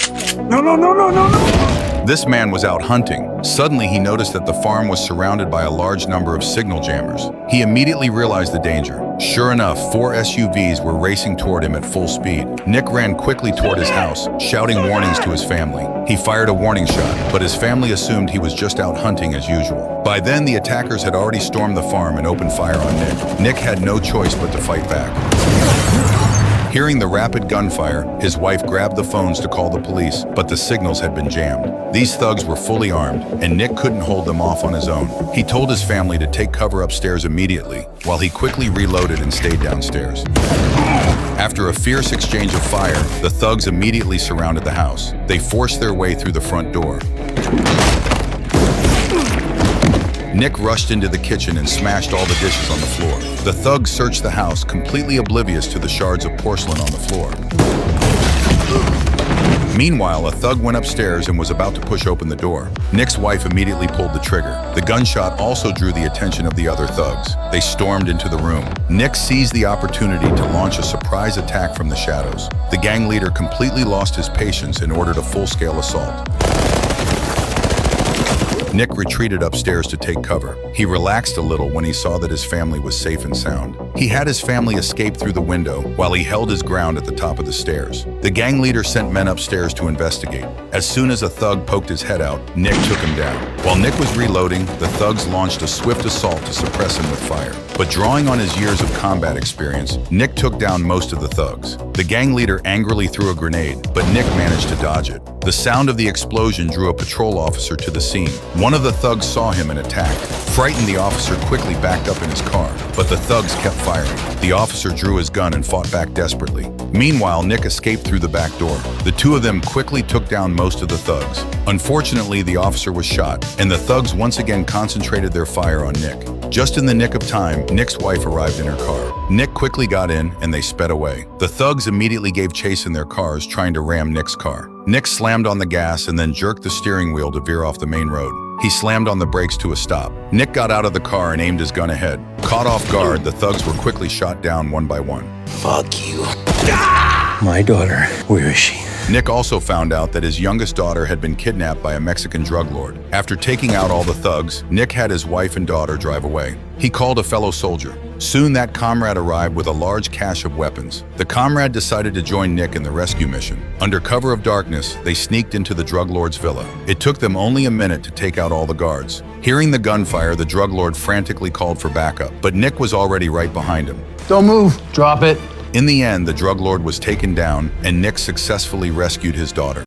No, no, no, no, no, no! This man was out hunting. Suddenly, he noticed that the farm was surrounded by a large number of signal jammers. He immediately realized the danger. Sure enough, 4 SUVs were racing toward him at full speed. Nick ran quickly toward his house, shouting warnings to his family. He fired a warning shot, but his family assumed he was just out hunting as usual. By then, the attackers had already stormed the farm and opened fire on Nick. Nick had no choice but to fight back. Hearing the rapid gunfire, his wife grabbed the phones to call the police, but the signals had been jammed. These thugs were fully armed, and Nick couldn't hold them off on his own. He told his family to take cover upstairs immediately, while he quickly reloaded and stayed downstairs. After a fierce exchange of fire, the thugs immediately surrounded the house. They forced their way through the front door. Nick rushed into the kitchen and smashed all the dishes on the floor. The thugs searched the house, completely oblivious to the shards of porcelain on the floor. Meanwhile, a thug went upstairs and was about to push open the door. Nick's wife immediately pulled the trigger. The gunshot also drew the attention of the other thugs. They stormed into the room. Nick seized the opportunity to launch a surprise attack from the shadows. The gang leader completely lost his patience and ordered a full-scale assault. Nick retreated upstairs to take cover. He relaxed a little when he saw that his family was safe and sound. He had his family escape through the window while he held his ground at the top of the stairs. The gang leader sent men upstairs to investigate. As soon as a thug poked his head out, Nick took him down. While Nick was reloading, the thugs launched a swift assault to suppress him with fire. But drawing on his years of combat experience, Nick took down most of the thugs. The gang leader angrily threw a grenade, but Nick managed to dodge it. The sound of the explosion drew a patrol officer to the scene. One of the thugs saw him and attacked. Frightened, the officer quickly backed up in his car, but the thugs kept firing. The officer drew his gun and fought back desperately. Meanwhile, Nick escaped through the back door. The two of them quickly took down most of the thugs. Unfortunately, the officer was shot, and the thugs once again concentrated their fire on Nick. Just in the nick of time, Nick's wife arrived in her car. Nick quickly got in, and they sped away. The thugs immediately gave chase in their cars, trying to ram Nick's car. Nick slammed on the gas and then jerked the steering wheel to veer off the main road. He slammed on the brakes to a stop. Nick got out of the car and aimed his gun ahead. Caught off guard, the thugs were quickly shot down one by one. Fuck you. My daughter, where is she? Nick also found out that his youngest daughter had been kidnapped by a Mexican drug lord. After taking out all the thugs, Nick had his wife and daughter drive away. He called a fellow soldier. Soon that comrade arrived with a large cache of weapons. The comrade decided to join Nick in the rescue mission. Under cover of darkness, they sneaked into the drug lord's villa. It took them only a minute to take out all the guards. Hearing the gunfire, the drug lord frantically called for backup, but Nick was already right behind him. Don't move. Drop it. In the end, the drug lord was taken down, and Nick successfully rescued his daughter.